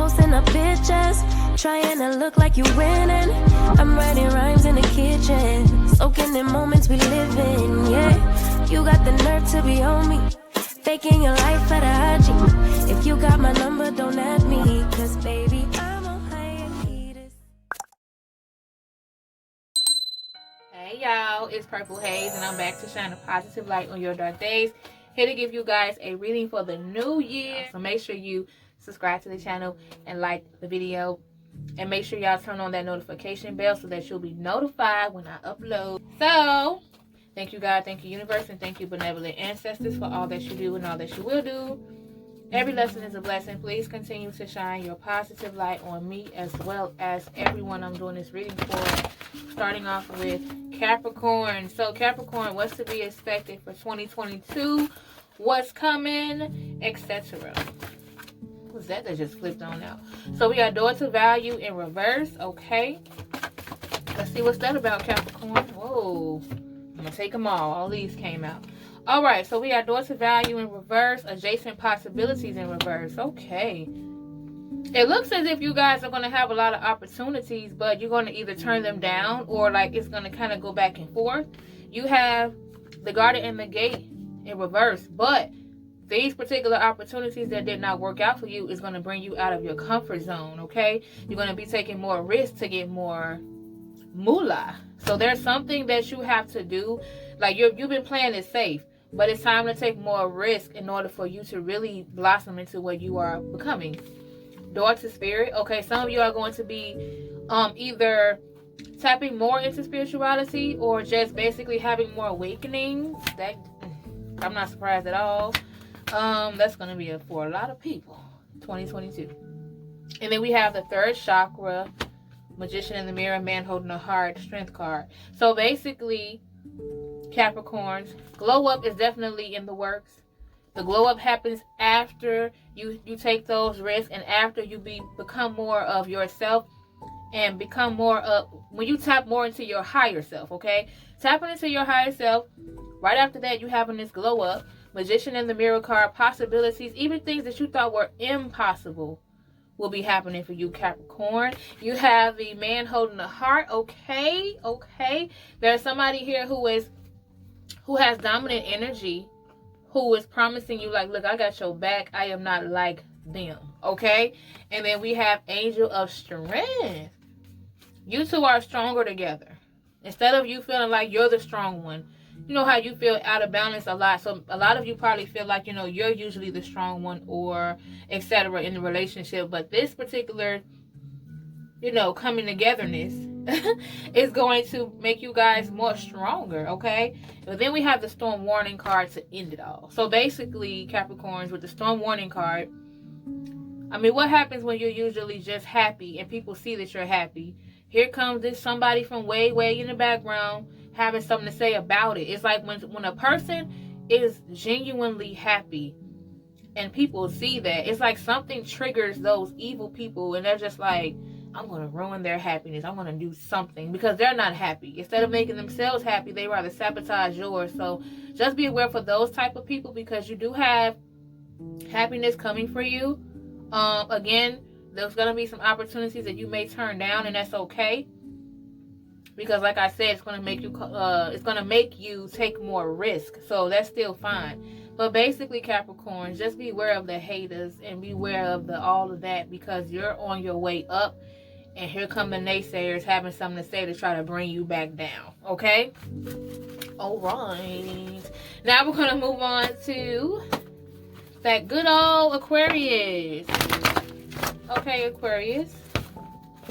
posting up pictures, trying to look like you winning. I'm writing rhymes in the kitchen, soaking in moments we live in, yeah. You got the nerve to be on me, faking your life for the IG. If you got my number, don't add me, cause baby, I'm on high hiatus. Hey y'all, it's Purple Haze and I'm back to shine a positive light on your dark days. Here to give you guys a reading for the new year. So make sure you subscribe to the channel and like the video. And make sure y'all turn on that notification bell so that you'll be notified when I upload. So, thank you God, thank you universe, and thank you benevolent ancestors for all that you do and all that you will do. Every lesson is a blessing. Please continue to shine your positive light on me as well as everyone I'm doing this reading for. Starting off with Capricorn. So Capricorn, what's to be expected for 2022? What's coming? Etc. What was that just flipped on out? So we got door to value in reverse. Okay. Let's see what's that about, Capricorn. Whoa. I'm going to take them all these came out. All right, so we got door to value in reverse, adjacent possibilities in reverse. Okay. It looks as if you guys are going to have a lot of opportunities, but you're going to either turn them down or like it's going to kind of go back and forth. You have the Garden and the Gate in reverse, but these particular opportunities that did not work out for you is going to bring you out of your comfort zone, okay? You're going to be taking more risks to get more moolah. So there's something that you have to do. Like you've been playing it safe, but it's time to take more risk in order for you to really blossom into what you are becoming. Door to spirit. Okay, some of you are going to be either tapping more into spirituality or just basically having more awakening. That I'm not surprised at all. That's going to be for a lot of people. 2022. And then we have the third chakra, Magician in the Mirror, Man Holding a Heart, Strength card. So basically, Capricorns, glow up is definitely in the works. The glow up happens after you take those risks and after you become more of yourself and become more of, when you tap more into your higher self, okay? Tapping into your higher self, right after that you having this glow up, Magician in the Mirror card, possibilities, even things that you thought were impossible will be happening for you, Capricorn. You have the Man Holding the Heart, okay? There's somebody here who has dominant energy, who is promising you, like, look, I got your back. I am not like them, okay? And then we have Angel of Strength. You two are stronger together. Instead of you feeling like you're the strong one, you know how you feel out of balance a lot. So a lot of you probably feel like, you know, you're usually the strong one or etc. in the relationship. But this particular, you know, coming togetherness is going to make you guys more stronger, okay? But then we have the Storm Warning card to end it all. So basically, Capricorns, with the Storm Warning card, I mean, what happens when you're usually just happy and people see that you're happy? Here comes this somebody from way in the background having something to say about it. It's like when a person is genuinely happy and people see that, it's like something triggers those evil people and they're just like, I'm going to ruin their happiness. I'm going to do something because they're not happy. Instead of making themselves happy, they rather sabotage yours. So just be aware for those type of people because you do have happiness coming for you. Again, there's going to be some opportunities that you may turn down, and that's okay. Because like I said, it's going to make you take more risk. So that's still fine. But basically, Capricorns, just be aware of the haters and be aware of all of that because you're on your way up. And here come the naysayers having something to say to try to bring you back down. Okay? All right. Now we're going to move on to that good old Aquarius. Okay, Aquarius.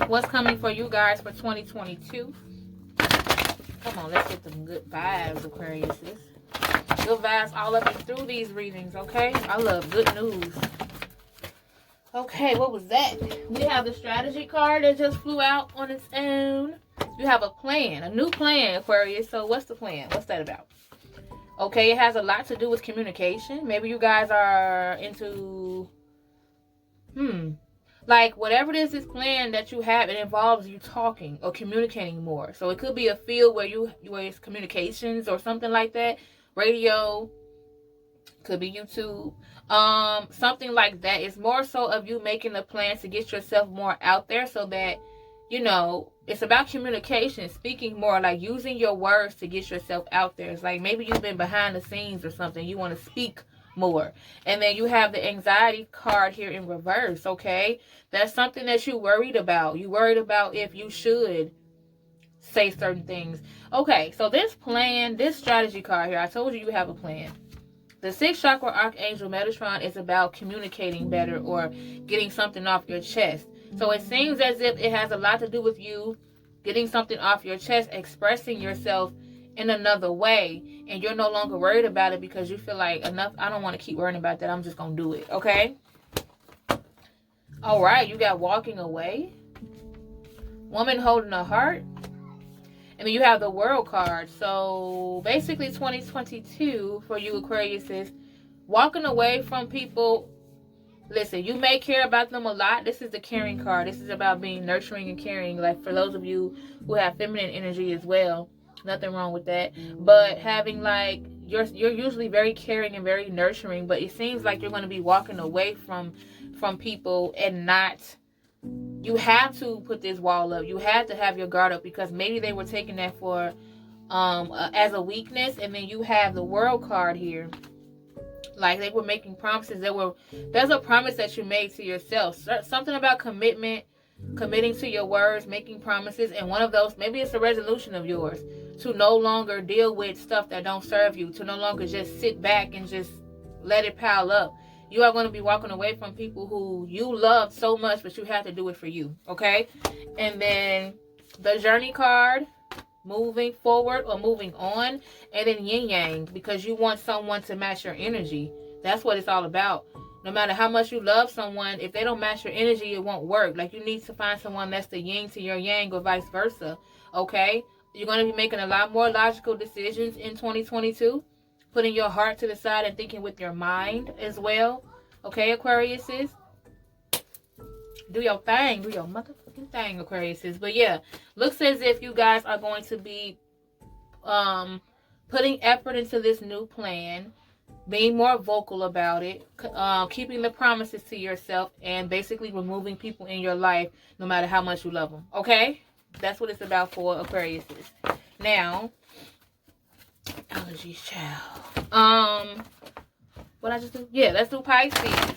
What's coming for you guys for 2022? Come on, let's get some good vibes, Aquarius. Good vibes all up and through these readings, okay? I love good news. Okay, what was that? We have the strategy card that just flew out on its own. You have a plan, a new plan, Aquarius. So what's the plan? What's that about? Okay, it has a lot to do with communication. Maybe you guys are into, like whatever it is, this plan that you have, it involves you talking or communicating more. So it could be a field where it's communications or something like that. Radio, Could be YouTube. Something like that. It's more so of you making a plan to get yourself more out there, so that, you know, it's about communication, speaking more, like using your words to get yourself out there. It's like maybe you've been behind the scenes or something. You want to speak more. And then you have the anxiety card here in reverse, okay? That's something that you worried about. You worried about if you should say certain things. Okay, so this plan, this strategy card here, I told you have a plan. The 6th chakra Archangel Metatron is about communicating better or getting something off your chest. So it seems as if it has a lot to do with you getting something off your chest, expressing yourself in another way, and you're no longer worried about it because you feel like, enough, I don't want to keep worrying about that, I'm just going to do it, okay? All right, you got walking away, woman holding a heart, and then you have the World card. So basically 2022 for you Aquariuses, walking away from people. Listen, you may care about them a lot. This is the caring card. This is about being nurturing and caring. Like for those of you who have feminine energy as well, nothing wrong with that. But having like, you're usually very caring and very nurturing, but it seems like you're going to be walking away from people and not. You have to put this wall up. You have to have your guard up because maybe they were taking that for as a weakness. And then you have the World card here. Like they were making promises. There's a promise that you made to yourself. Something about commitment, committing to your words, making promises. And one of those, maybe it's a resolution of yours to no longer deal with stuff that don't serve you, to no longer just sit back and just let it pile up. You are going to be walking away from people who you love so much, but you have to do it for you, okay? And then the Journey card, moving forward or moving on. And then Yin Yang, because you want someone to match your energy. That's what it's all about. No matter how much you love someone, if they don't match your energy, it won't work. Like you need to find someone that's the yin to your yang or vice versa, okay? You're going to be making a lot more logical decisions in 2022. Putting your heart to the side and thinking with your mind as well. Okay, Aquariuses? Do your thing. Do your motherfucking thing, Aquariuses. But yeah, looks as if you guys are going to be putting effort into this new plan. Being more vocal about it. Keeping the promises to yourself. And basically removing people in your life no matter how much you love them. Okay? That's what it's about for Aquariuses. Now... allergies, child. What I just do? Yeah, let's do Pisces.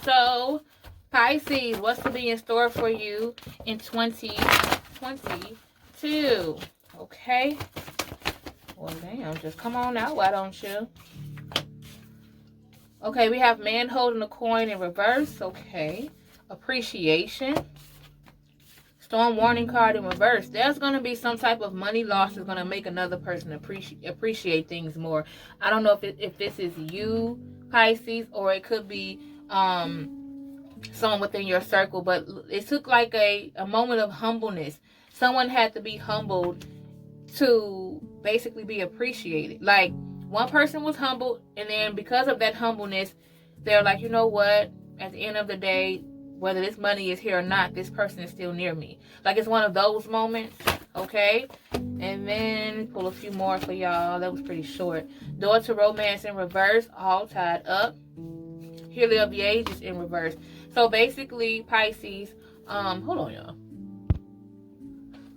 So, Pisces, what's to be in store for you in 2022? Okay. Well, damn, just come on out, why don't you? Okay, we have man holding a coin in reverse. Okay. Appreciation. Storm warning card in reverse. There's going to be some type of money loss that's going to make another person appreciate things more. I don't know if this is you, Pisces, or it could be someone within your circle. But it took like a moment of humbleness. Someone had to be humbled to basically be appreciated. Like one person was humbled, and then because of that humbleness, they're like, you know what? At the end of the day, whether this money is here or not, this person is still near me. Like it's one of those moments, okay? And then pull a few more for y'all. That was pretty short. Door to romance in reverse, all tied up. Healer of the Ages in reverse. So basically, Pisces, hold on, y'all.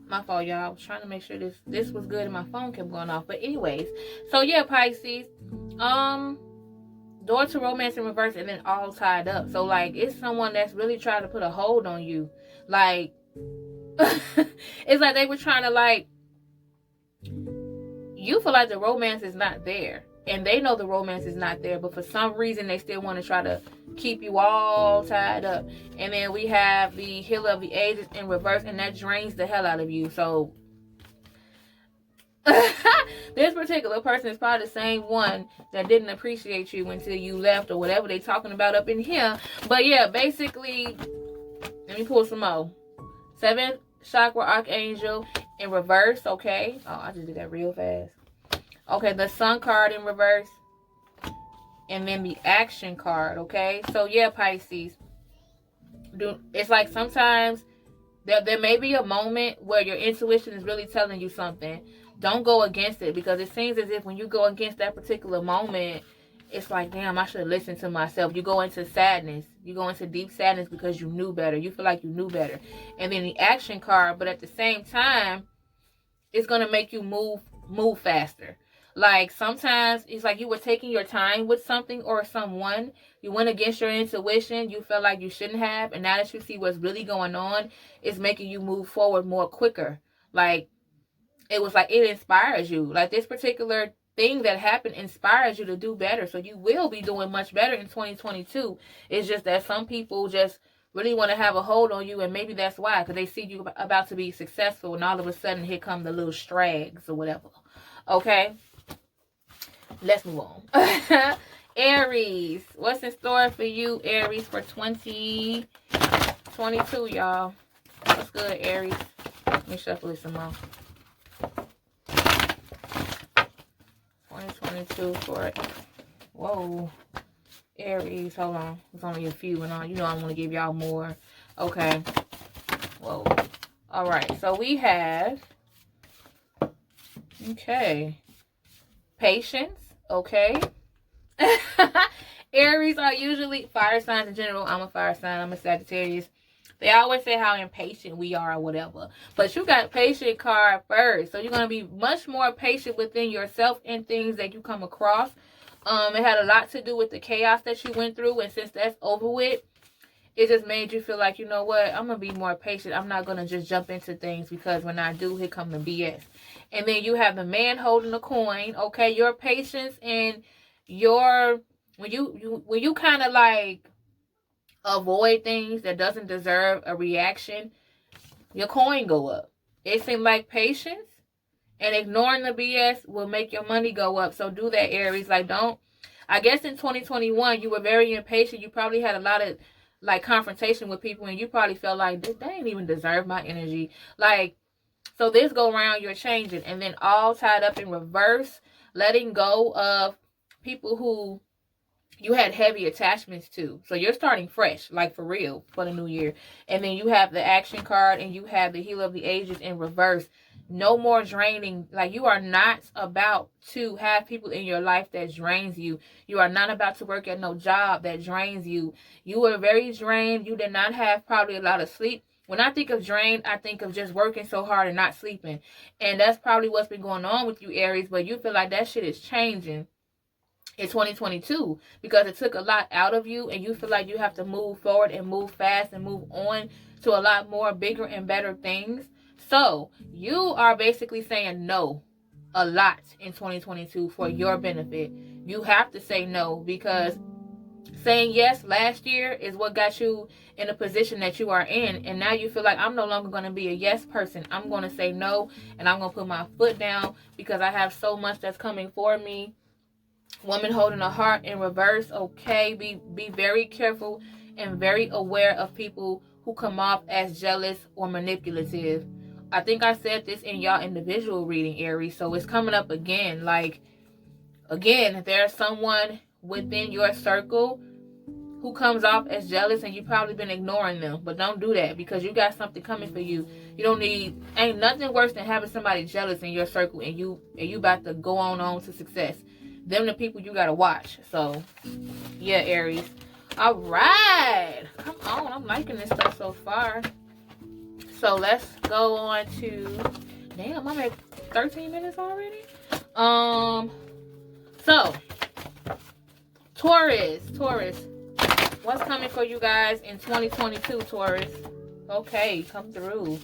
My fault, y'all. I was trying to make sure this was good and my phone kept going off. But anyways, so yeah, Pisces, door to romance in reverse and then all tied up. So like it's someone that's really trying to put a hold on you. Like it's like they were trying to like, you feel like the romance is not there. And they know the romance is not there, but for some reason they still want to try to keep you all tied up. And then we have the Healer of the Ages in reverse, and that drains the hell out of you. So this particular person is probably the same one that didn't appreciate you until you left or whatever they talking about up in here. But yeah, basically, let me pull some more. 7th chakra Archangel in reverse, okay? Oh, I just did that real fast. Okay, the Sun card in reverse. And then the Action card, okay? So yeah, Pisces. It's like sometimes there may be a moment where your intuition is really telling you something. Don't go against it, because it seems as if when you go against that particular moment, it's like, damn, I should have listened to myself. You go into sadness. You go into deep sadness because you knew better. You feel like you knew better. And then the action card, but at the same time, it's going to make you move faster. Like sometimes it's like you were taking your time with something or someone. You went against your intuition. You felt like you shouldn't have. And now that you see what's really going on, it's making you move forward more quicker. Like it was like it inspires you. Like this particular thing that happened inspires you to do better. So you will be doing much better in 2022. It's just that some people just really want to have a hold on you, and maybe that's why, because they see you about to be successful, and all of a sudden here come the little strags or whatever. Okay, let's move on. Aries, what's in store for you, Aries, for 2022, y'all? What's good, Aries? Let me shuffle it some more. 2022 for it. Whoa. Aries, hold on. It's only a few and all. You know I want to give y'all more. Okay. Whoa. Alright, so we have patience. Okay. Aries are usually fire signs in general. I'm a fire sign. I'm a Sagittarius. They always say how impatient we are or whatever. But you got patient card first. So you're going to be much more patient within yourself and things that you come across. It had a lot to do with the chaos that you went through. And since that's over with, it just made you feel like, you know what? I'm going to be more patient. I'm not going to just jump into things because when I do, here come the BS. And then you have the man holding the coin. Okay, your patience and your... When you kind of like avoid things that doesn't deserve a reaction, your coin go up. It seems like patience and ignoring the BS will make your money go up. So do that, Aries. Like don't, I guess in 2021, you were very impatient. You probably had a lot of like confrontation with people and you probably felt like they ain't even deserve my energy. Like, so this go around, you're changing. And then all tied up in reverse, letting go of people who you had heavy attachments to. So you're starting fresh, like for real, for the new year. And then you have the action card and you have the Healer of the Ages in reverse. No more draining. Like you are not about to have people in your life that drains you. You are not about to work at no job that drains you. You were very drained. You did not have probably a lot of sleep. When I think of drained, I think of just working so hard and not sleeping. And that's probably what's been going on with you, Aries. But you feel like that shit is changing in 2022 because it took a lot out of you and you feel like you have to move forward and move fast and move on to a lot more bigger and better things. So you are basically saying no a lot in 2022 for your benefit. You have to say no because saying yes last year is what got you in a position that you are in, and now you feel like I'm no longer going to be a yes person. I'm going to say no and I'm going to put my foot down because I have so much that's coming for me. Woman holding a heart in reverse. Okay, be very careful and very aware of people who come off as jealous or manipulative. I think I said this in y'all individual reading, Aries, so it's coming up again. Like, again, there's someone within your circle who comes off as jealous and you've probably been ignoring them. But don't do that because you got something coming for you. You don't need, ain't nothing worse than having somebody jealous in your circle and you about to go on to success. Them the people you gotta watch. So, yeah, Aries. All right. Come on. I'm liking this stuff so far. So, let's go on to... Damn, I'm at 13 minutes already? So, Taurus. What's coming for you guys in 2022, Taurus? Okay, come through.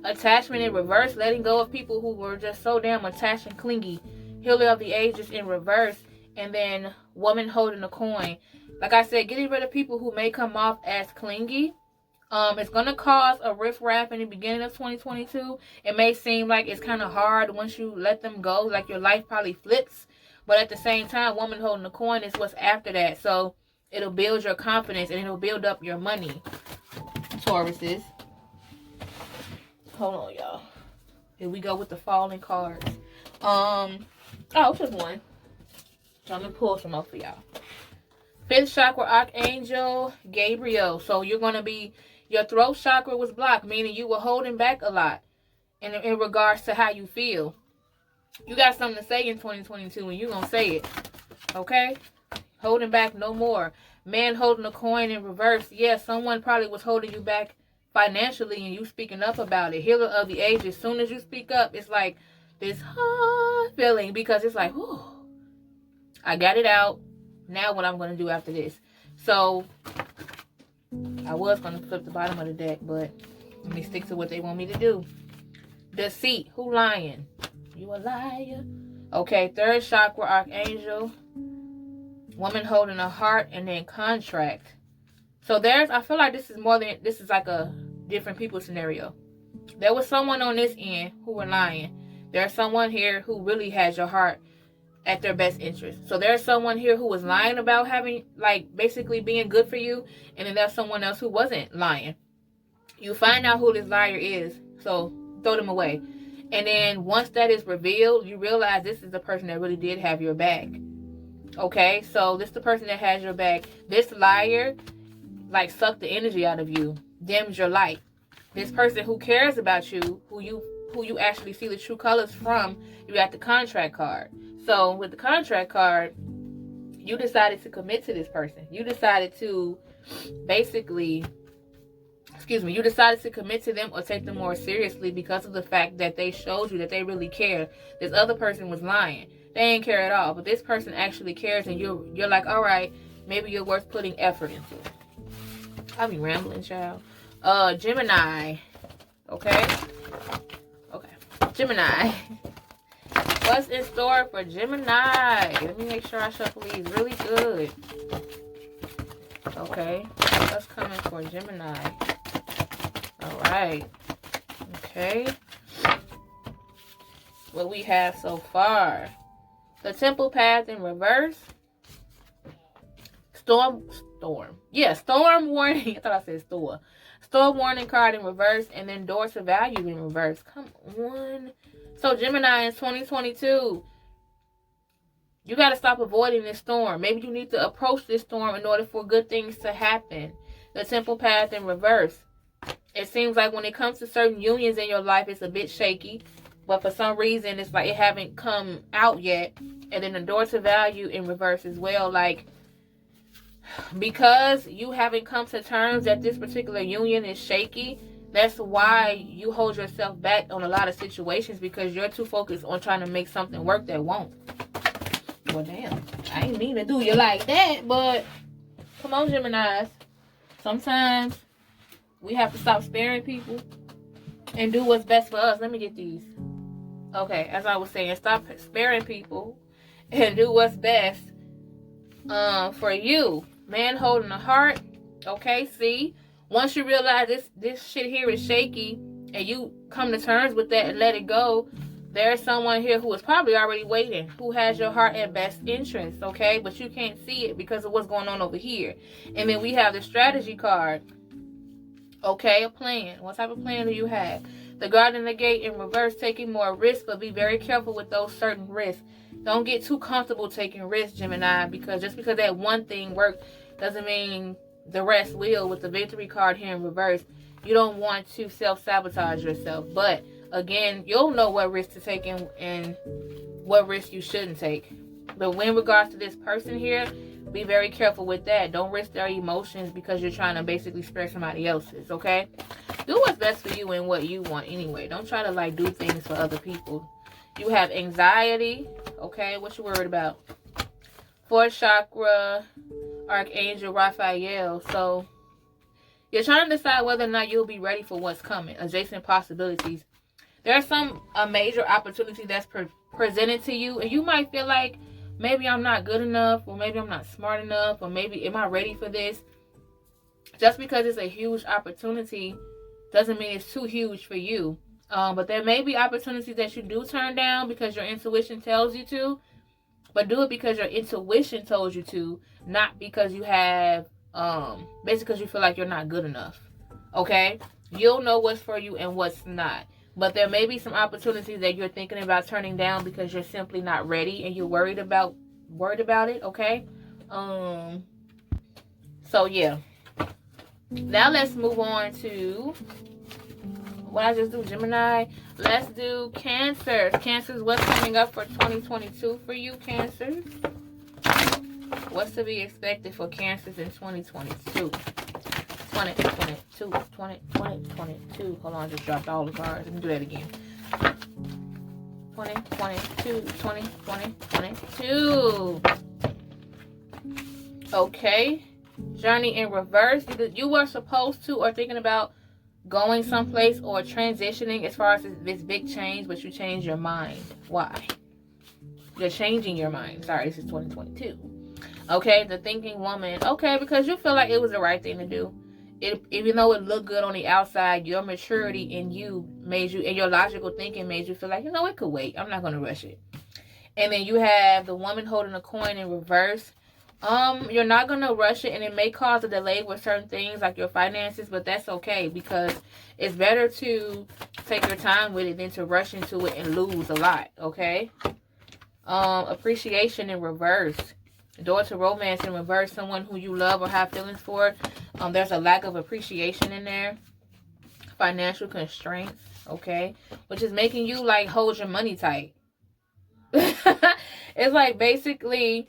Attachment in reverse. Letting go of people who were just so damn attached and clingy. Healer of the Ages in reverse, and then woman holding a coin. Like I said, getting rid of people who may come off as clingy. It's going to cause a riffraff in the beginning of 2022. It may seem like it's kind of hard once you let them go, like your life probably flips. But at the same time, woman holding the coin is what's after that. So it'll build your confidence and it'll build up your money, Tauruses. Hold on, y'all. Here we go with the falling cards. Oh, just one. So I'm going to pull some up for y'all. 5th chakra, Archangel Gabriel. So you're going to be, your throat chakra was blocked, meaning you were holding back a lot in regards to how you feel. You got something to say in 2022 and you're going to say it. Okay? Holding back no more. Man holding a coin in reverse. Yeah, someone probably was holding you back financially and you speaking up about it. Healer of the age. As soon as you speak up, it's like this feeling, because it's like, whew, I got it out. Now what I'm going to do after this. So I was going to flip the bottom of the deck, but let me stick to what they want me to do. Deceit. Who lying? You a liar. Okay, third chakra, Archangel. Woman holding a heart, and then contract. So I feel like this is like a different people scenario. There was someone on this end who were lying. There's someone here who really has your heart at their best interest. So there's someone here who was lying about having, like, basically being good for you. And then there's someone else who wasn't lying. You find out who this liar is. So throw them away. And then once that is revealed, you realize this is the person that really did have your back. Okay, so this is the person that has your back. This liar, like, sucked the energy out of you, dims your light. This person who cares about you, who you actually see the true colors from, you got the contract card. So with the contract card, you decided to commit to this person. You decided to you decided to commit to them or take them more seriously because of the fact that they showed you that they really care. This other person was lying. They ain't care at all, but this person actually cares, and you're like, all right, maybe you're worth putting effort into. I'll be rambling, child. Gemini. Okay. Gemini. What's in store for Gemini? Let me make sure I shuffle these really good. Okay. What's coming for Gemini? All right. Okay. What we have so far. The Temple Path in reverse. Storm. Yeah, storm warning. I thought I said store. Storm warning card in reverse. And then door to value in reverse. Come on. So Gemini in 2022. You got to stop avoiding this storm. Maybe you need to approach this storm in order for good things to happen. The Temple Path in reverse. It seems like when it comes to certain unions in your life, it's a bit shaky. But for some reason, it's like it haven't come out yet. And then the door to value in reverse as well. Like, because you haven't come to terms that this particular union is shaky, that's why you hold yourself back on a lot of situations, because you're too focused on trying to make something work that won't. Well, damn. I ain't mean to do you like that, but come on, Geminis. Sometimes we have to stop sparing people and do what's best for us. Let me get these. Okay, as I was saying, stop sparing people and do what's best for you. Man holding a heart. Okay, see? Once you realize this shit here is shaky and you come to terms with that and let it go, there's someone here who is probably already waiting, who has your heart at best interest, okay? But you can't see it because of what's going on over here. And then we have the strategy card. Okay, a plan. What type of plan do you have? The Guard in the Gate in reverse, taking more risks, but be very careful with those certain risks. Don't get too comfortable taking risks, Gemini, because just because that one thing worked doesn't mean the rest will. With the Victory card here in reverse, you don't want to self-sabotage yourself. But again, you'll know what risks to take and what risks you shouldn't take. But in regards to this person here, be very careful with that. Don't risk their emotions because you're trying to basically spare somebody else's, okay? Do what's best for you and what you want anyway. Don't try to, like, do things for other people. You have anxiety, okay? What you worried about? Fourth chakra, Archangel Raphael. So, you're trying to decide whether or not you'll be ready for what's coming. Adjacent possibilities. There's some major opportunity that's presented to you, and you might feel like, maybe I'm not good enough, or maybe I'm not smart enough, or maybe am I ready for this? Just because it's a huge opportunity doesn't mean it's too huge for you. But there may be opportunities that you do turn down because your intuition tells you to. But do it because your intuition told you to, not because you have, basically because you feel like you're not good enough. Okay? You'll know what's for you and what's not. But there may be some opportunities that you're thinking about turning down because you're simply not ready and you're worried about it, okay? So yeah. Now let's move on to what I just do, Gemini. Let's do Cancer. Cancers, what's coming up for 2022 for you, Cancers? What's to be expected for Cancers in 2022? 2022. Hold on, I just dropped all the cards. Let me do that again. 2022. Okay. Journey in reverse. You were supposed to or thinking about going someplace or transitioning as far as this big change, but you changed your mind. Why? You're changing your mind. Sorry, this is 2022. Okay, the thinking woman. Okay, because you feel like it was the right thing to do. Even though it looked good on the outside, your maturity in you made you, and your logical thinking made you feel like, it could wait. I'm not going to rush it. And then you have the woman holding a coin in reverse. You're not going to rush it, and it may cause a delay with certain things like your finances, but that's okay because it's better to take your time with it than to rush into it and lose a lot, okay? Appreciation in reverse. Door to romance in reverse. Someone who you love or have feelings for. There's a lack of appreciation in there. Financial constraints, okay? Which is making you like hold your money tight. It's like basically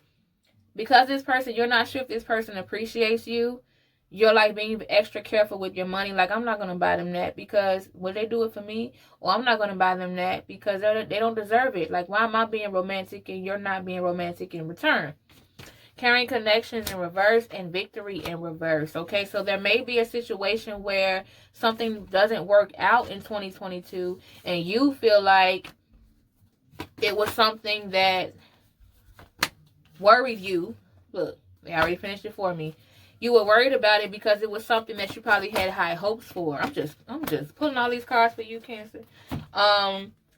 because this person, you're not sure if this person appreciates you. You're like being extra careful with your money. Like, I'm not going to buy them that because will they do it for me? Or I'm not going to buy them that because they don't deserve it. Like, why am I being romantic and you're not being romantic in return? Carrying connections in reverse and victory in reverse. Okay, so there may be a situation where something doesn't work out in 2022 and you feel like it was something that worried you. Look, they already finished it for me. You were worried about it because it was something that you probably had high hopes for. I'm just pulling all these cards for you, Cancer.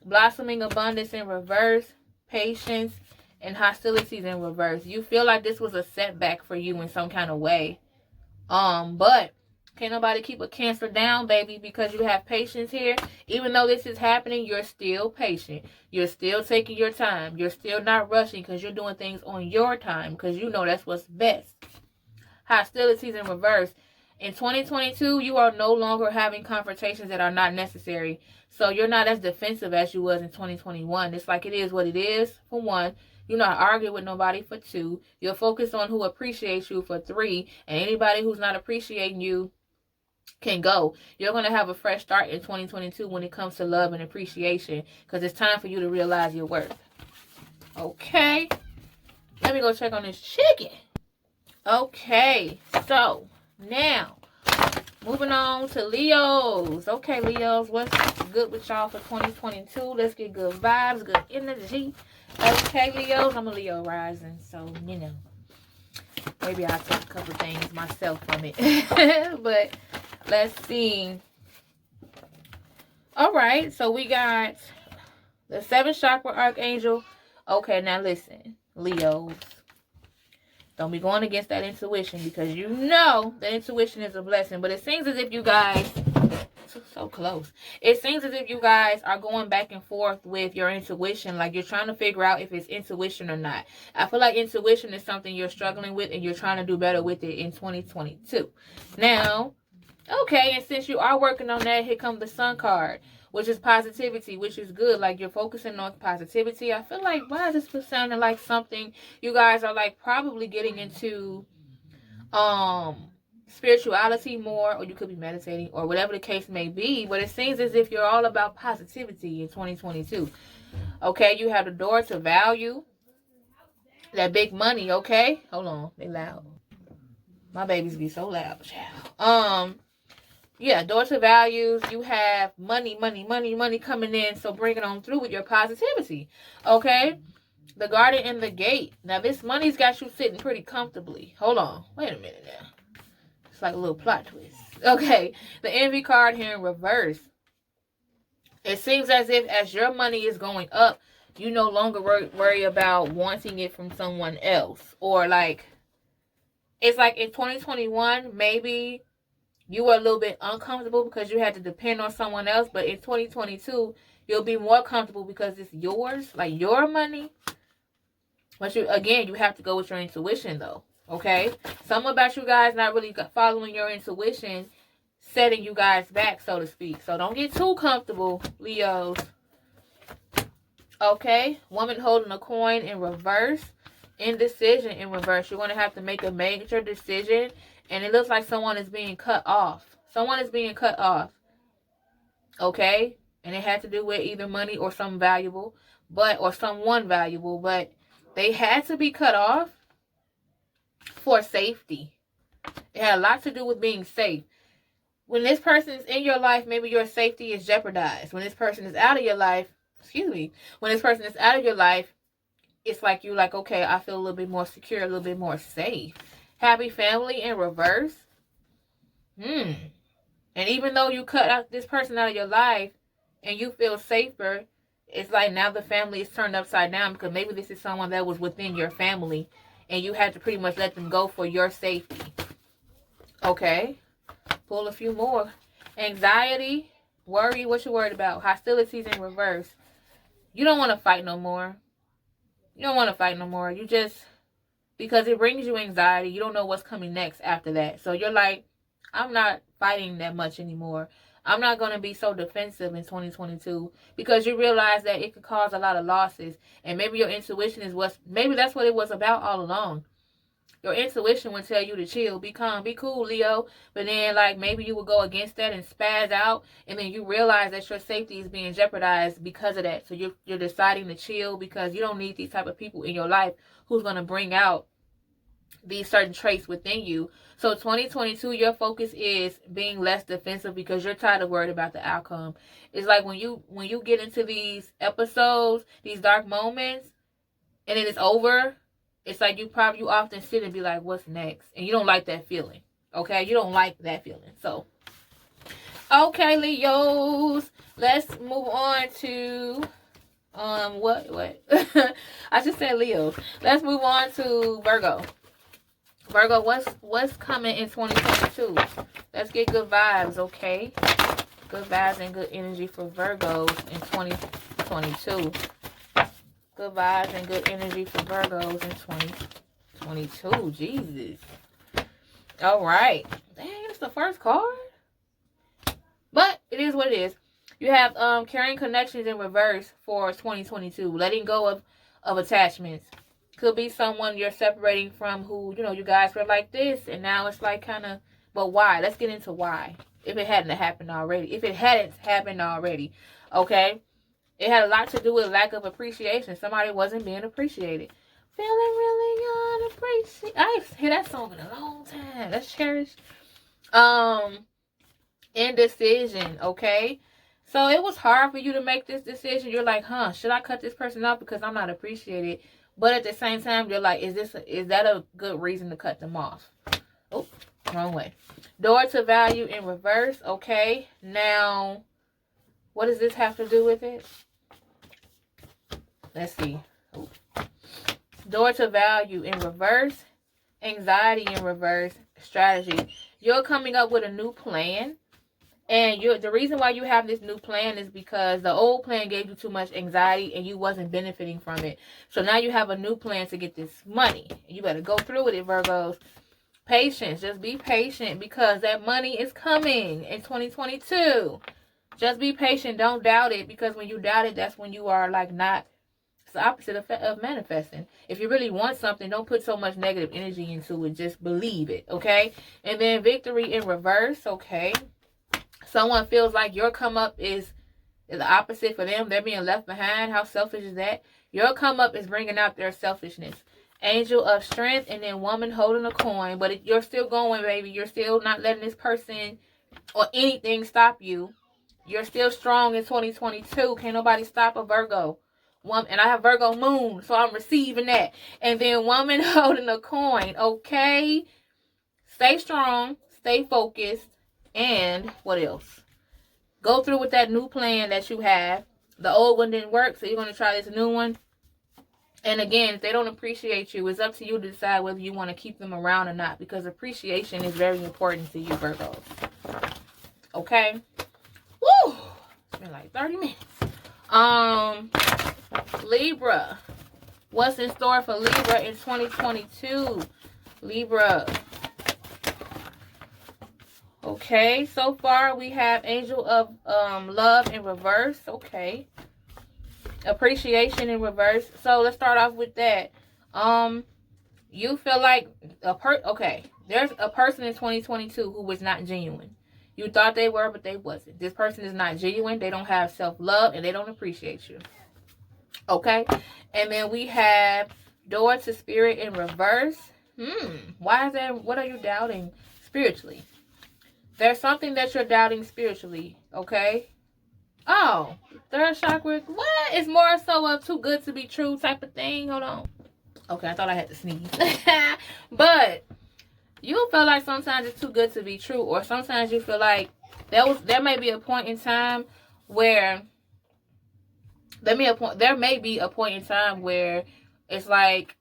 Blossoming abundance in reverse, patience, and hostilities in reverse. You feel like this was a setback for you in some kind of way. But can't nobody keep a Cancer down, baby, because you have patience here. Even though this is happening, you're still patient. You're still taking your time. You're still not rushing because you're doing things on your time because you know that's what's best. Hostilities in reverse. In 2022, you are no longer having confrontations that are not necessary. So you're not as defensive as you was in 2021. It's like it is what it is, for one. You're not arguing with nobody, for two. You're focused on who appreciates you, for three. And anybody who's not appreciating you can go. You're going to have a fresh start in 2022 when it comes to love and appreciation. Because it's time for you to realize your worth. Okay. Let me go check on this chicken. Okay. So, now, moving on to Leos. Okay, Leos, what's good with y'all for 2022? Let's get good vibes, good energy. Okay, Leos, I'm a Leo rising, so, maybe I'll take a couple things myself from it. But, let's see. All right, so we got the 7th chakra Archangel. Okay, now listen, Leos. Don't be going against that intuition because you know that intuition is a blessing. But it seems as if you guys, so close. It seems as if you guys are going back and forth with your intuition. Like you're trying to figure out if it's intuition or not. I feel like intuition is something you're struggling with and you're trying to do better with it in 2022. Now, okay, and since you are working on that, here comes the Sun card, which is positivity, which is good. Like, you're focusing on positivity. I feel like, why is this sounding like something you guys are, like, probably getting into spirituality more, or you could be meditating, or whatever the case may be. But it seems as if you're all about positivity in 2022. Okay, you have the door to value, that big money, okay? Hold on, they loud. My babies be so loud, child. Yeah, door to values. You have money coming in. So bring it on through with your positivity. Okay? The garden and the gate. Now, this money's got you sitting pretty comfortably. Hold on. Wait a minute now. It's like a little plot twist. Okay. The envy card here in reverse. It seems as if as your money is going up, you no longer worry about wanting it from someone else. Or like, it's like in 2021, maybe you were a little bit uncomfortable because you had to depend on someone else. But in 2022, you'll be more comfortable because it's yours, like your money. But you have to go with your intuition though. Okay? Something about you guys not really following your intuition, setting you guys back, so to speak. So don't get too comfortable, Leos. Okay? Woman holding a coin in reverse. Indecision in reverse. You're going to have to make a major decision. And it looks like someone is being cut off. Someone is being cut off. Okay? And it had to do with either money or something valuable. Or someone valuable. But they had to be cut off for safety. It had a lot to do with being safe. When this person is in your life, maybe your safety is jeopardized. When this person is out of your life, when this person is out of your life, it's like you're like, okay, I feel a little bit more secure, a little bit more safe. Happy family in reverse. And even though you cut out this person out of your life and you feel safer, it's like now the family is turned upside down because maybe this is someone that was within your family and you had to pretty much let them go for your safety. Okay. Pull a few more. Anxiety, worry, what you worried about? Hostilities in reverse. You don't want to fight no more. You don't want to fight no more. You just, because it brings you anxiety. You don't know what's coming next after that. So you're like, I'm not fighting that much anymore. I'm not going to be so defensive in 2022 because you realize that it could cause a lot of losses. And maybe your intuition is maybe that's what it was about all along. Your intuition would tell you to chill, be calm, be cool, Leo. But then, like, maybe you would go against that and spaz out. And then you realize that your safety is being jeopardized because of that. So you're deciding to chill because you don't need these type of people in your life who's going to bring out these certain traits within you. So 2022, your focus is being less defensive because you're tired of worried about the outcome. It's like when you get into these episodes, these dark moments, and then it's over. It's like you often sit and be like, what's next? And you don't like that feeling. Okay? You don't like that feeling. So, okay, Leos. Let's move on to, what? I just said Leos. Let's move on to Virgo. Virgo, what's coming in 2022? Let's get good vibes, okay? Good vibes and good energy for Virgos in 2022. Good vibes and good energy for Virgos in 2022. Jesus. All right. Dang, it's the first card. But it is what it is. You have carrying connections in reverse for 2022. Letting go of attachments. Could be someone you're separating from who, you guys were like this. And now it's like kind of, but why? Let's get into why. If it hadn't happened already. Okay? It had a lot to do with lack of appreciation. Somebody wasn't being appreciated. Feeling really unappreciated. I ain't hear that song in a long time. That's cherished. Indecision, okay? So it was hard for you to make this decision. You're like, should I cut this person off because I'm not appreciated? But at the same time, you're like, is that a good reason to cut them off? Oh, wrong way. Door to value in reverse, okay? Now, what does this have to do with it? Let's see. Ooh. Door to value in reverse. Anxiety in reverse. Strategy. You're coming up with a new plan. And the reason why you have this new plan is because the old plan gave you too much anxiety and you wasn't benefiting from it. So now you have a new plan to get this money. You better go through with it, Virgos. Patience. Just be patient because that money is coming in 2022. Just be patient. Don't doubt it because when you doubt it, that's when you are like not. It's the opposite of manifesting. If you really want something, don't put so much negative energy into it. Just believe it, okay? And then victory in reverse, okay? Someone feels like your come up is the opposite for them. They're being left behind. How selfish is that? Your come up is bringing out their selfishness. Angel of strength and then woman holding a coin. But you're still going, baby. You're still not letting this person or anything stop you. You're still strong in 2022. Can't nobody stop a Virgo. And I have Virgo moon, so I'm receiving that. And then woman holding a coin, okay? Stay strong, stay focused, and what else? Go through with that new plan that you have. The old one didn't work, so you're going to try this new one. And again, if they don't appreciate you, it's up to you to decide whether you want to keep them around or not, because appreciation is very important to you, Virgos. Okay? Woo! It's been like 30 minutes. Libra. What's in store for Libra in 2022? Libra. Okay, so far we have Angel of Love in reverse. Okay. Appreciation in reverse. So let's start off with that. You feel like there's a person in 2022 who was not genuine. You thought they were, but they wasn't. This person is not genuine. They don't have self-love, and they don't appreciate you. Okay? And then we have door to spirit in reverse. Why is that? What are you doubting spiritually? There's something that you're doubting spiritually. Okay? Oh, third chakra. What? It's more so of too good to be true type of thing. Hold on. Okay, I thought I had to sneeze. But you feel like sometimes it's too good to be true, or sometimes you feel like there may be a point in time where there may be a point in time where it's like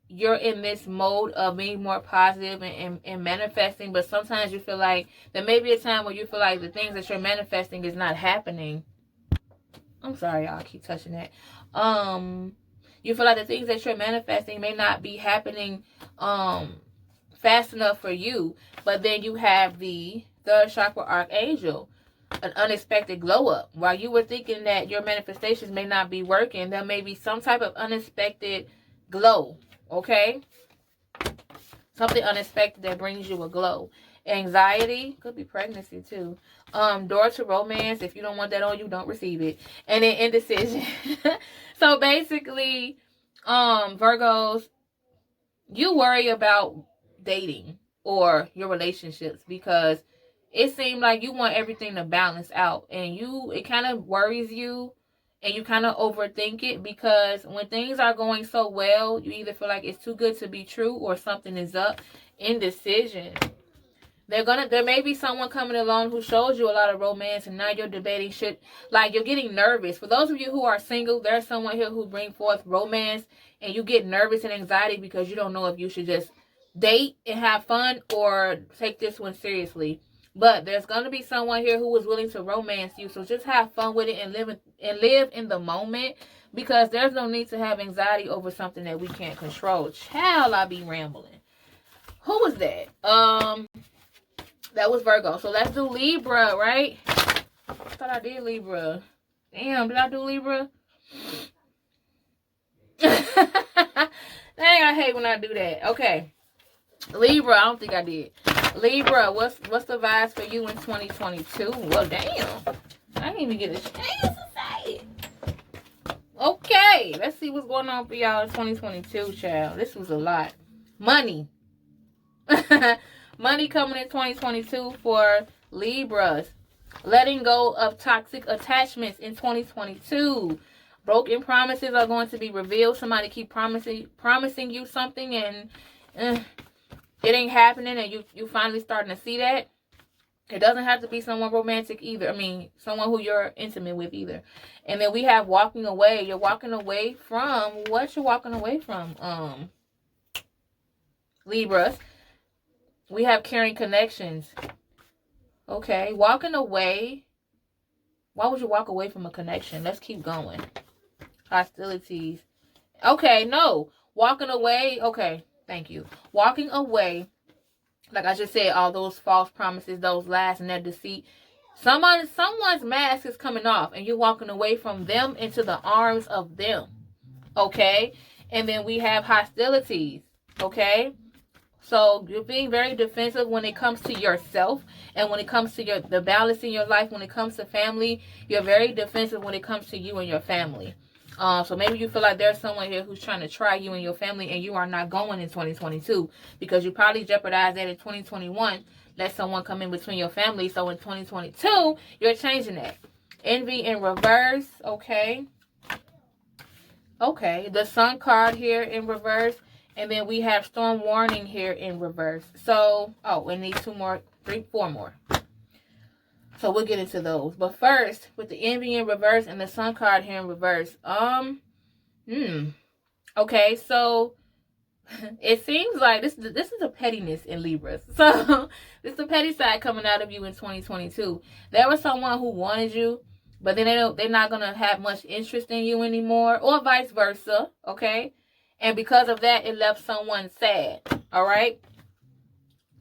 you're in this mode of being more positive and manifesting, but sometimes you feel like there may be a time where you feel like the things that you're manifesting is not happening. I'm sorry, y'all, I keep touching that. You feel like the things that you're manifesting may not be happening fast enough for you. But then you have the third chakra archangel, an unexpected glow up. While you were thinking that your manifestations may not be working, there may be some type of unexpected glow. Okay? Something unexpected that brings you a glow. Anxiety, could be pregnancy too. Door to romance. If you don't want that on you, don't receive it. And then indecision. So basically, Virgos, you worry about dating or your relationships because it seems like you want everything to balance out, and it kind of worries you, and you kind of overthink it because when things are going so well, you either feel like it's too good to be true or something is up. Indecision. There may be someone coming along who shows you a lot of romance, and now you're debating you're getting nervous. For those of you who are single, there's someone here who bring forth romance, and you get nervous and anxiety because you don't know if you should just date and have fun or take this one seriously. But there's going to be someone here who is willing to romance you, so just have fun with it and live in the moment, because there's no need to have anxiety over something that we can't control. Child, I be rambling. Who was that? That was Virgo. So let's do Libra, right? I thought I did Libra. Damn, did I do Libra? Dang, I hate when I do that. Okay. Libra, I don't think I did. Libra, what's the vibes for you in 2022? Well, damn. I didn't even get a chance to say it. Okay, let's see what's going on for y'all in 2022, child. This was a lot. Money. Money coming in 2022 for Libras. Letting go of toxic attachments in 2022. Broken promises are going to be revealed. Somebody keep promising you something, and it ain't happening, and you finally starting to see that. It doesn't have to be someone romantic either. I mean, someone who you're intimate with either. And then we have walking away. You're walking away from what you're walking away from. Libras. We have caring connections. Okay, walking away. Why would you walk away from a connection? Let's keep going. Hostilities. Okay, no. Walking away. Okay, thank you. Walking away. Like I just said, all those false promises, those lies and that deceit. Someone's mask is coming off, and you're walking away from them into the arms of them. Okay? And then we have hostilities. Okay? So you're being very defensive when it comes to yourself, and when it comes to the balance in your life. When it comes to family, you're very defensive when it comes to you and your family. So maybe you feel like there's someone here who's trying to try you and your family, and you are not going in 2022 because you probably jeopardized that in 2021. Let someone come in between your family. So in 2022, you're changing that. Envy in reverse. Okay. Okay. The Sun card here in reverse. And then we have storm warning here in reverse. So, we need 4 more. So we'll get into those. But first, with the envy in reverse and the Sun card here in reverse. Okay, so it seems like this is a pettiness in Libras. So this is the petty side coming out of you in 2022. There was someone who wanted you, but then they're not gonna have much interest in you anymore, or vice versa. Okay. And because of that, it left someone sad. All right.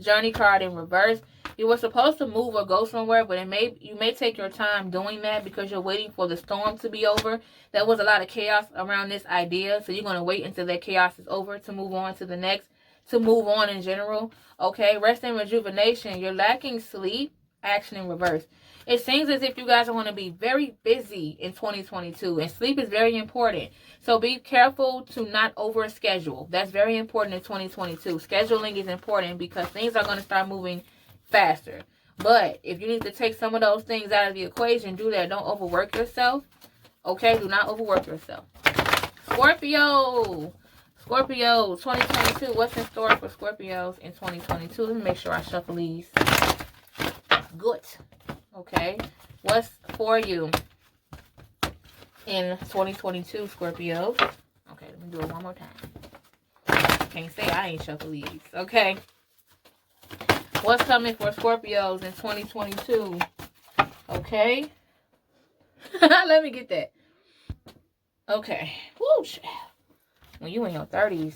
Journey card in reverse. You were supposed to move or go somewhere, but you may take your time doing that because you're waiting for the storm to be over. There was a lot of chaos around this idea, so you're going to wait until that chaos is over to move on to the next, to move on in general. Okay, rest and rejuvenation. You're lacking sleep. Action in reverse. It seems as if you guys are going to be very busy in 2022, and sleep is very important. So be careful to not overschedule. That's very important in 2022. Scheduling is important because things are going to start moving faster. But if you need to take some of those things out of the equation, do that. Don't overwork yourself. Okay, do not overwork yourself. Scorpio. Scorpio, 2022. What's in store for Scorpios in 2022? Let me make sure I shuffle these. Good. Okay, what's for you in 2022, Scorpio? Okay, let me do it one more time. Can't say I ain't shuffle these. Okay, what's coming for Scorpios in 2022? Okay, let me get that. Okay, whoo, when you in your 30s,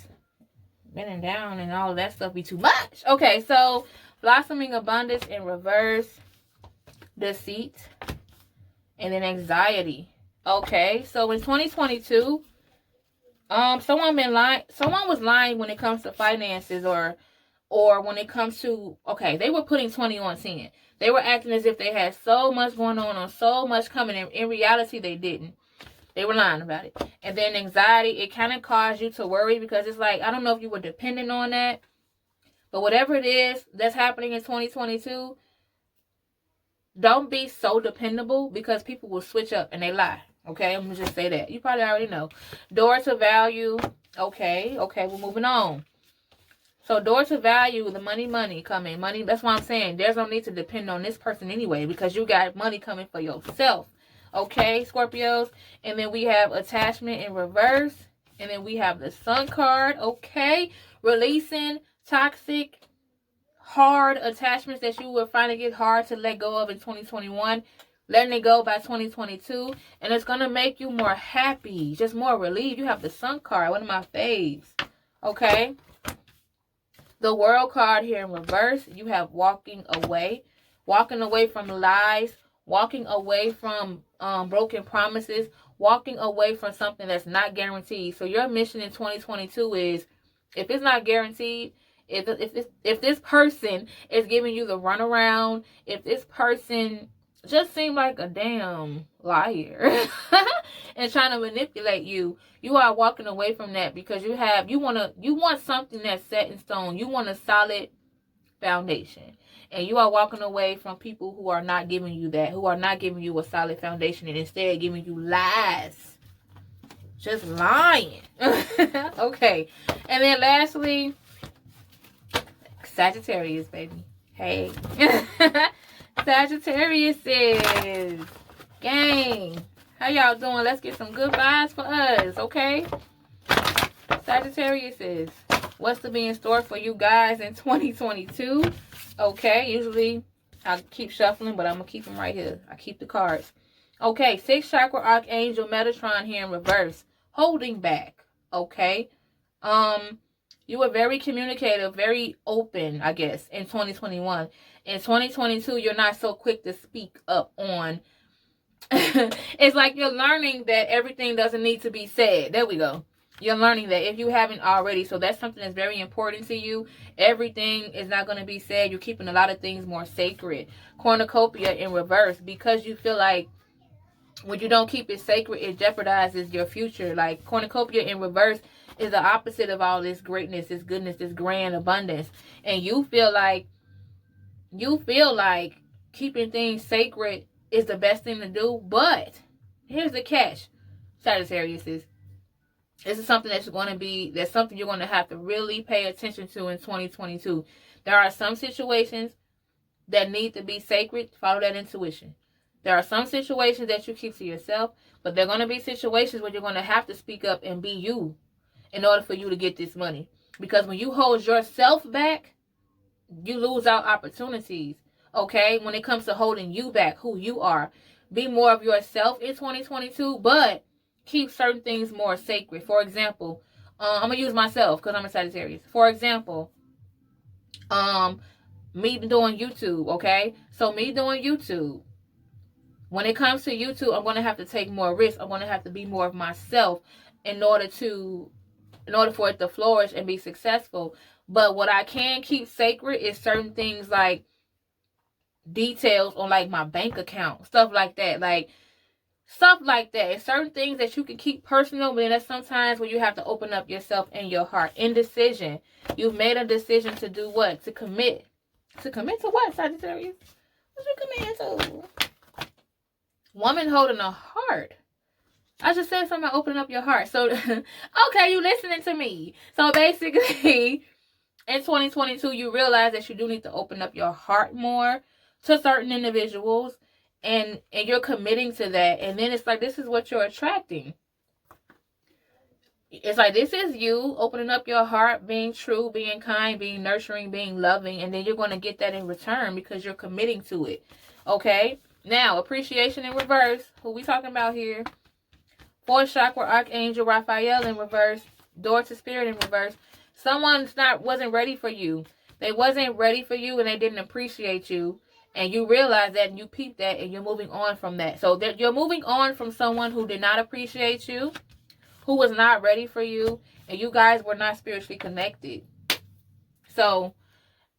bending down and all of that stuff be too much. Okay, so blossoming abundance in reverse. Deceit, and then anxiety. Okay, so in 2022, someone was lying when it comes to finances, or when it comes to, okay, they were putting 20 on 10. They were acting as if they had so much going on or so much coming. In reality, they didn't. They were lying about it. And then anxiety, it kind of caused you to worry because it's like, I don't know if you were dependent on that, but whatever it is that's happening in 2022, don't be so dependable because people will switch up and they lie. Okay, I'm going to just say that. You probably already know. Door to value. Okay, we're moving on. So door to value, the money coming. Money, that's why I'm saying there's no need to depend on this person anyway because you got money coming for yourself. Okay, Scorpios. And then we have attachment in reverse. And then we have the Sun card. Okay, releasing toxic, hard attachments that you will find it hard to let go of in 2021, letting it go by 2022, and it's gonna make you more happy, just more relieved. You have the Sun card, one of my faves. Okay, the World card here in reverse. You have walking away from lies, walking away from broken promises, walking away from something that's not guaranteed. So your mission in 2022 is, if it's not guaranteed, if this person is giving you the runaround, if this person just seemed like a damn liar and trying to manipulate you, you are walking away from that because you want something that's set in stone. You want a solid foundation, and you are walking away from people who are not giving you that, who are not giving you a solid foundation, and instead giving you lies, just lying. Okay, and then lastly, Sagittarius, baby. Hey. Sagittarius is gang. How y'all doing? Let's get some good vibes for us, okay? Sagittarius is, what's to be in store for you guys in 2022? Okay, usually I keep shuffling, but I'm going to keep them right here. I keep the cards. Okay, 6th chakra Archangel Metatron here in reverse. Holding back, okay? You were very communicative, very open, I guess, in 2021. In 2022, you're not so quick to speak up on. It's like you're learning that everything doesn't need to be said. There we go. You're learning that if you haven't already. So that's something that's very important to you. Everything is not going to be said. You're keeping a lot of things more sacred. Cornucopia in reverse, because you feel like when you don't keep it sacred, it jeopardizes your future. Like cornucopia in reverse is the opposite of all this greatness, this goodness, this grand abundance. And you feel like keeping things sacred is the best thing to do. But here's the catch, Sagittarius, is this is something that's something you're going to have to really pay attention to in 2022. There are some situations that need to be sacred. Follow that intuition. There are some situations that you keep to yourself, but there are going to be situations where you're going to have to speak up and be you in order for you to get this money. Because when you hold yourself back, you lose out opportunities. Okay? When it comes to holding you back, who you are. Be more of yourself in 2022, but keep certain things more sacred. For example, I'm going to use myself because I'm a Sagittarius. For example, Me doing YouTube, okay? So me doing YouTube. When it comes to YouTube, I'm going to have to take more risks. I'm going to have to be more of myself in order for it to flourish and be successful. But what I can keep sacred is certain things like details on like my bank account, stuff like that. Like stuff like that. It's certain things that you can keep personal, but then that's sometimes when you have to open up yourself and your heart. Indecision. You've made a decision to do what? To commit. To commit to what, Sagittarius? What you commit to? Woman holding a heart. I just said something about opening up your heart. So, okay, you listening to me. So basically, in 2022, you realize that you do need to open up your heart more to certain individuals. And you're committing to that. And then it's like, this is what you're attracting. It's like, this is you opening up your heart, being true, being kind, being nurturing, being loving. And then you're going to get that in return because you're committing to it. Okay? Now, appreciation in reverse. Who we talking about here? Fourth chakra, Archangel Raphael in reverse. Door to spirit in reverse. Someone's wasn't ready for you. They wasn't ready for you and they didn't appreciate you. And you realize that and you peep that and you're moving on from that. So you're moving on from someone who did not appreciate you, who was not ready for you, and you guys were not spiritually connected. So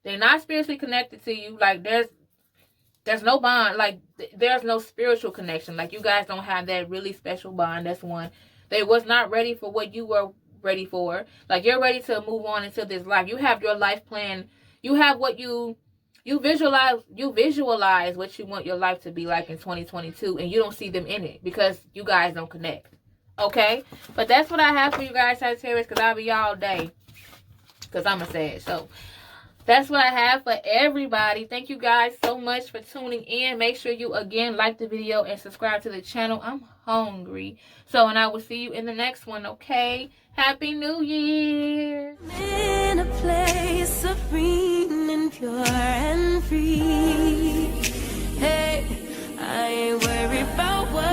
they're not spiritually connected to you. Like there's no bond. Like there's no spiritual connection. Like you guys don't have that really special bond. That's one. They was not ready for what you were ready for. Like you're ready to move on into this life. You have your life plan. You have what you visualize what you want your life to be like in 2022, and you don't see them in it because you guys don't connect. Okay? But that's what I have for you guys, Sagittarius, because I'll be y'all day. Because I'm a Sag. So that's what I have for everybody. Thank you guys so much for tuning in. Make sure you again like the video and subscribe to the channel. I'm hungry. So, and I will see you in the next one, okay? Happy New Year! In a place serene and pure and free. Hey, I ain't worried about what